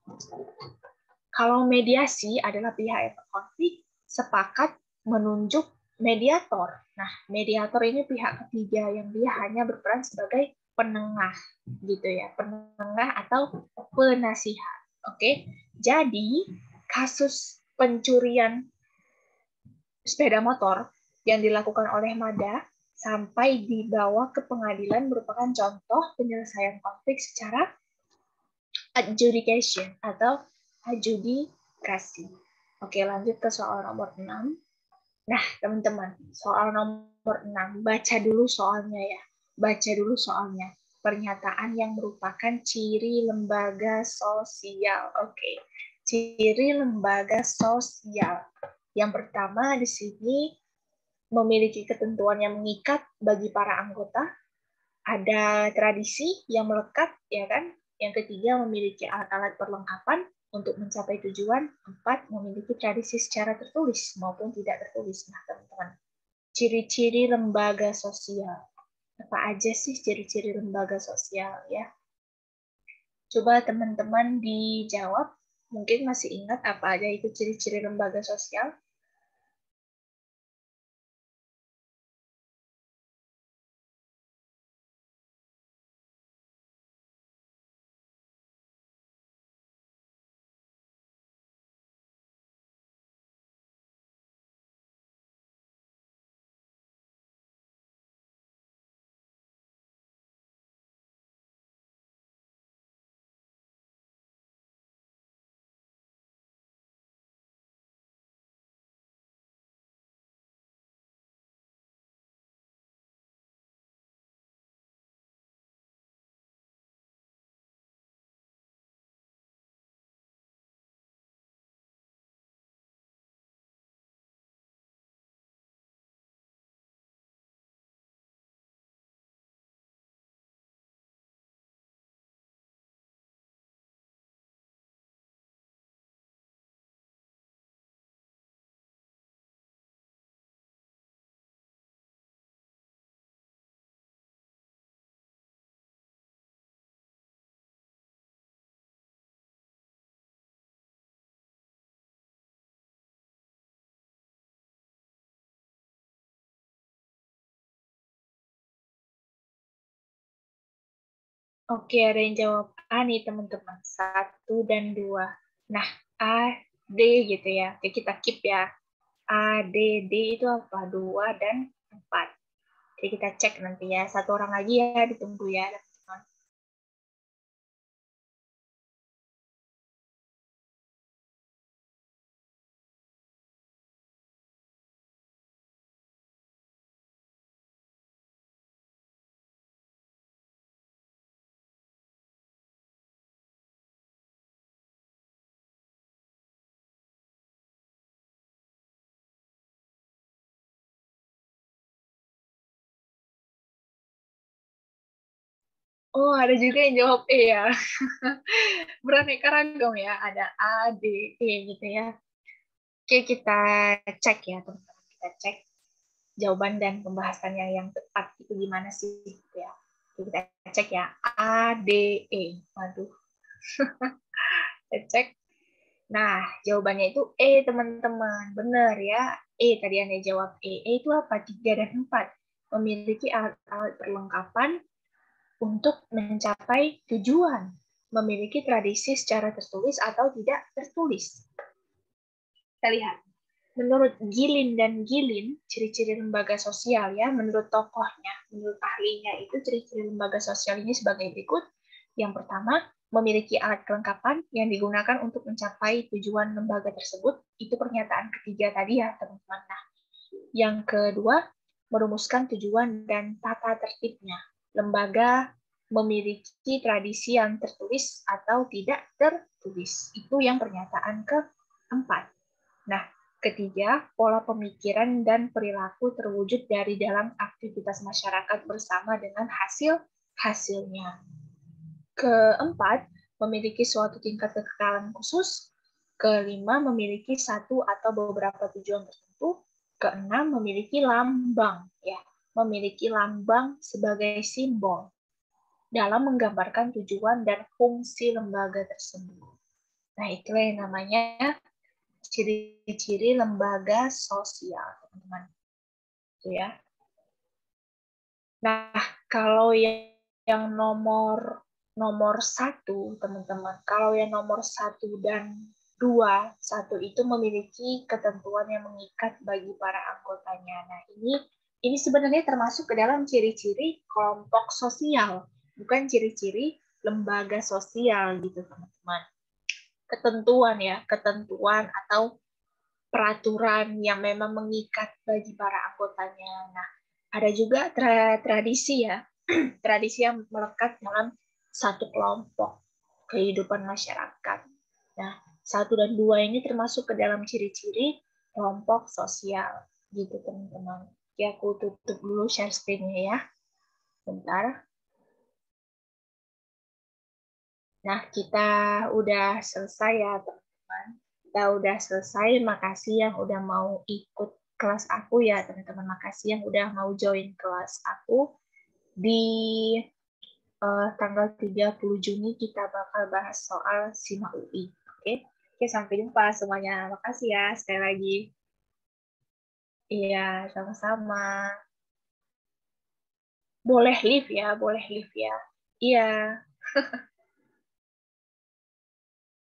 kalau mediasi adalah pihak yang berkonflik sepakat menunjuk mediator. Nah, mediator ini pihak ketiga yang dia hanya berperan sebagai penengah, gitu ya, penengah atau penasihat. Oke, jadi kasus pencurian sepeda motor yang dilakukan oleh Mada sampai dibawa ke pengadilan merupakan contoh penyelesaian konflik secara adjudication atau adjudikasi. Oke, lanjut ke soal nomor 6. Nah, teman-teman, soal nomor 6, baca dulu soalnya ya. Baca dulu soalnya. Pernyataan yang merupakan ciri lembaga sosial. Oke, ciri lembaga sosial. Yang pertama di sini memiliki ketentuan yang mengikat bagi para anggota, ada tradisi yang melekat, ya kan? Yang ketiga, memiliki alat-alat perlengkapan untuk mencapai tujuan. 4, memiliki tradisi secara tertulis maupun tidak tertulis. Nah, teman-teman, ciri-ciri lembaga sosial. Apa aja sih ciri-ciri lembaga sosial ya? Coba teman-teman dijawab. Mungkin masih ingat apa aja itu ciri-ciri lembaga sosial? Oke, ada yang jawab A nih teman-teman. 1 dan 2. Nah, A, D gitu ya. Oke, kita keep ya. A, D, D itu apa? 2 dan 4. Jadi kita cek nanti ya. 1 orang lagi ya, ditunggu ya teman-teman. Oh, ada juga yang jawab E ya. Beraneka ragam ya. Ada A, D, E gitu ya. Oke, kita cek ya teman-teman. Kita cek jawaban dan pembahasannya yang tepat itu gimana sih gitu ya. Kita cek ya. A, D, E. Waduh. Kita cek. Nah, jawabannya itu E, teman-teman. Benar ya. E, tadi Anda jawab E. E itu apa? 3 dan 4. Memiliki alat-alat perlengkapan untuk mencapai tujuan. Memiliki tradisi secara tertulis atau tidak tertulis. Kita lihat. Menurut Gilin dan Gilin, ciri-ciri lembaga sosial ya, menurut tokohnya, menurut ahlinya itu ciri-ciri lembaga sosial ini sebagai berikut. Yang pertama, memiliki alat kelengkapan yang digunakan untuk mencapai tujuan lembaga tersebut. Itu pernyataan ketiga tadi ya, teman-teman. Nah, yang kedua, merumuskan tujuan dan tata tertibnya. Lembaga memiliki tradisi yang tertulis atau tidak tertulis. Itu yang pernyataan keempat. Nah, ketiga, pola pemikiran dan perilaku terwujud dari dalam aktivitas masyarakat bersama dengan hasil-hasilnya. Keempat, memiliki suatu tingkat kekekalan khusus. Kelima, memiliki satu atau beberapa tujuan tertentu. Keenam, memiliki lambang, ya, memiliki lambang sebagai simbol dalam menggambarkan tujuan dan fungsi lembaga tersebut. Nah, itulah yang namanya ciri-ciri lembaga sosial, teman-teman. Ya. Nah, kalau yang nomor 1, teman-teman, kalau yang nomor 1 dan 2, 1 itu memiliki ketentuan yang mengikat bagi para anggotanya. Nah, ini sebenarnya termasuk ke dalam ciri-ciri kelompok sosial, bukan ciri-ciri lembaga sosial gitu, teman-teman. Ketentuan ya, ketentuan atau peraturan yang memang mengikat bagi para anggotanya. Nah, ada juga tradisi ya, tradisi yang melekat dalam satu kelompok kehidupan masyarakat. Nah, 1 dan 2 ini termasuk ke dalam ciri-ciri kelompok sosial, gitu teman-teman. Ya, aku tutup dulu share screen-nya ya, bentar. Nah, kita udah selesai ya teman-teman. Kita udah selesai. Makasih yang udah mau ikut kelas aku ya teman-teman. Makasih yang udah mau join kelas aku. Di tanggal 30 Juni kita bakal bahas soal SIMA UI. Oke? Oke, sampai jumpa semuanya. Makasih ya sekali lagi. Iya, sama-sama. Boleh live ya, boleh live ya. Iya.